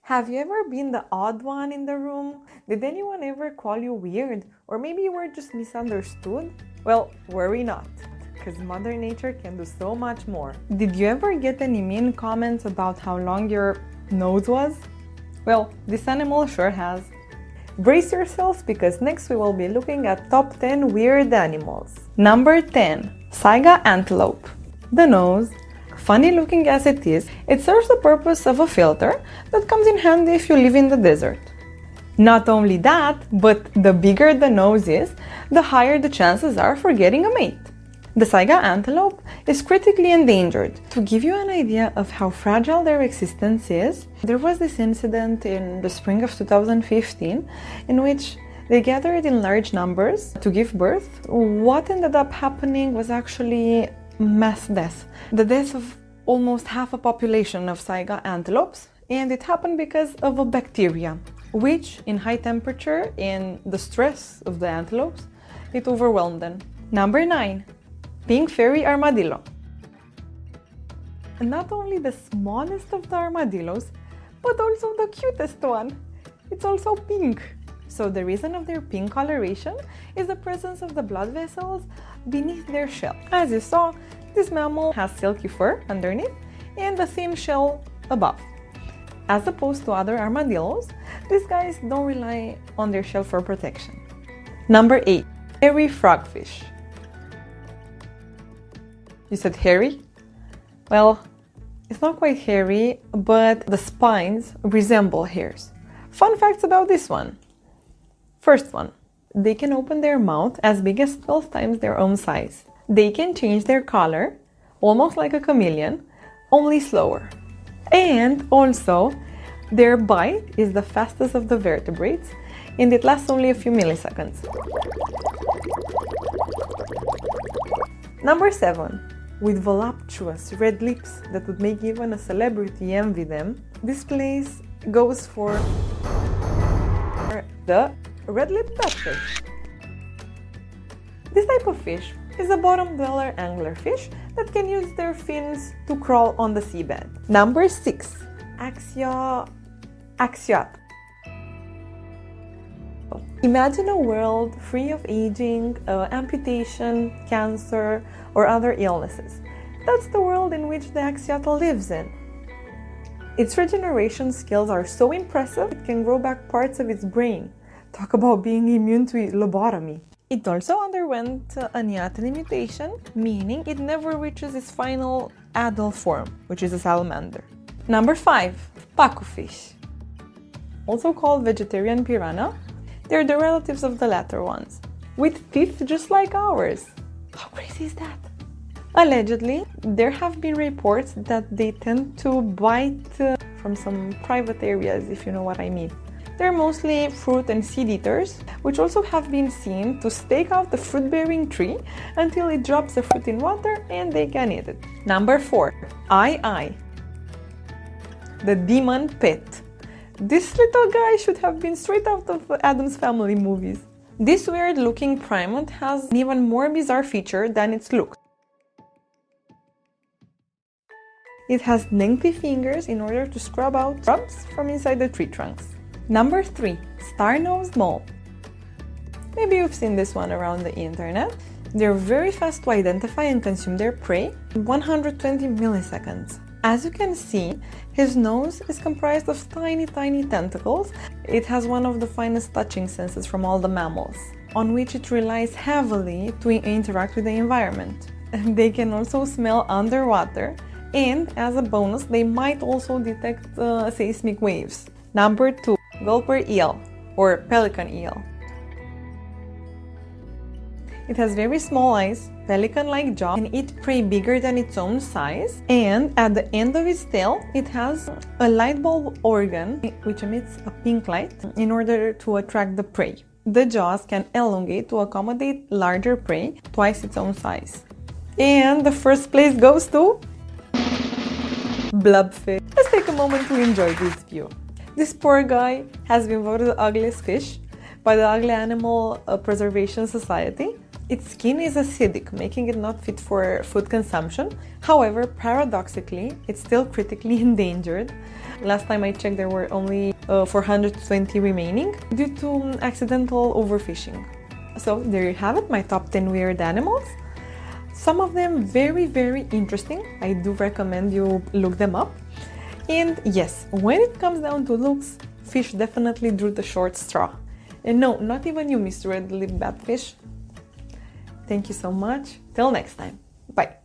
Have you ever been the odd one in the room? Did anyone ever call you weird? Or maybe you were just misunderstood? Well, worry not, because Mother Nature can do so much more. Did you ever get any mean comments about how long your nose was? Well, this animal sure has. Brace yourselves because next we will be looking at top 10 weird animals. Number 10. Saiga Antelope. The nose, funny looking as it is, it serves the purpose of a filter that comes in handy if you live in the desert. Not only that, but the bigger the nose is, the higher the chances are for getting a mate. The Saiga antelope is critically endangered. To give you an idea of how fragile their existence is, there was this incident in the spring of 2015 in which they gathered in large numbers to give birth. What ended up happening was actually mass death. The death of almost half a population of Saiga antelopes, and it happened because of a bacteria, which in high temperature and the stress of the antelopes, it overwhelmed them. Number 9. Pink fairy armadillo. And not only the smallest of the armadillos, but also the cutest one. It's also pink. So the reason of their pink coloration is the presence of the blood vessels beneath their shell. As you saw, this mammal has silky fur underneath and a thin shell above. As opposed to other armadillos, these guys don't rely on their shell for protection. Number 8. Hairy frogfish. You said hairy? Well, it's not quite hairy, but the spines resemble hairs. Fun facts about this one. First one, they can open their mouth as big as 12 times their own size. They can change their color, almost like a chameleon, only slower. And also, their bite is the fastest of the vertebrates, and it lasts only a few milliseconds. Number 7. With voluptuous red lips that would make even a celebrity envy them, this place goes for the red-lipped duckfish. This type of fish is a bottom-dweller anglerfish that can use their fins to crawl on the seabed. Number 6. Axial. Imagine a world free of aging, amputation, cancer, or other illnesses. That's the world in which the Axial lives in. Its regeneration skills are so impressive, it can grow back parts of its brain. Talk about being immune to lobotomy. It also underwent a neoteny mutation, meaning it never reaches its final adult form, which is a salamander. Number 5. Pacufish. Also called vegetarian piranha, they're the relatives of the latter ones, with teeth just like ours. How crazy is that? Allegedly, there have been reports that they tend to bite from some private areas, if you know what I mean. They're mostly fruit and seed eaters, which also have been seen to stake out the fruit-bearing tree until it drops the fruit in water and they can eat it. Number 4. The demon pet. This little guy should have been straight out of Addams Family movies. This weird-looking Primont has an even more bizarre feature than its look. It has lengthy fingers in order to scrub out grubs from inside the tree trunks. Number 3. Starnosed Mole. Maybe you've seen this one around the internet. They're very fast to identify and consume their prey in 120 milliseconds. As you can see, his nose is comprised of tiny tentacles. It has one of the finest touching senses from all the mammals, on which it relies heavily to interact with the environment. They can also smell underwater, and as a bonus, they might also detect seismic waves. Number 2. Gulper eel, or pelican eel. It has very small eyes, pelican-like jaw, and eat prey bigger than its own size. And at the end of its tail, it has a light bulb organ which emits a pink light in order to attract the prey. The jaws can elongate to accommodate larger prey, twice its own size. And the first place goes to Blobfish. Let's take a moment to enjoy this view. This poor guy has been voted the ugliest fish by the Ugly Animal Preservation Society. Its skin is acidic, making it not fit for food consumption. However, paradoxically, it's still critically endangered. Last time I checked, there were only 420 remaining due to accidental overfishing. So there you have it, my top 10 weird animals. Some of them very, very interesting. I do recommend you look them up. And yes, when it comes down to looks, fish definitely drew the short straw. And no, not even you, Mr. Red-lipped batfish. Thank you so much. Till next time. Bye.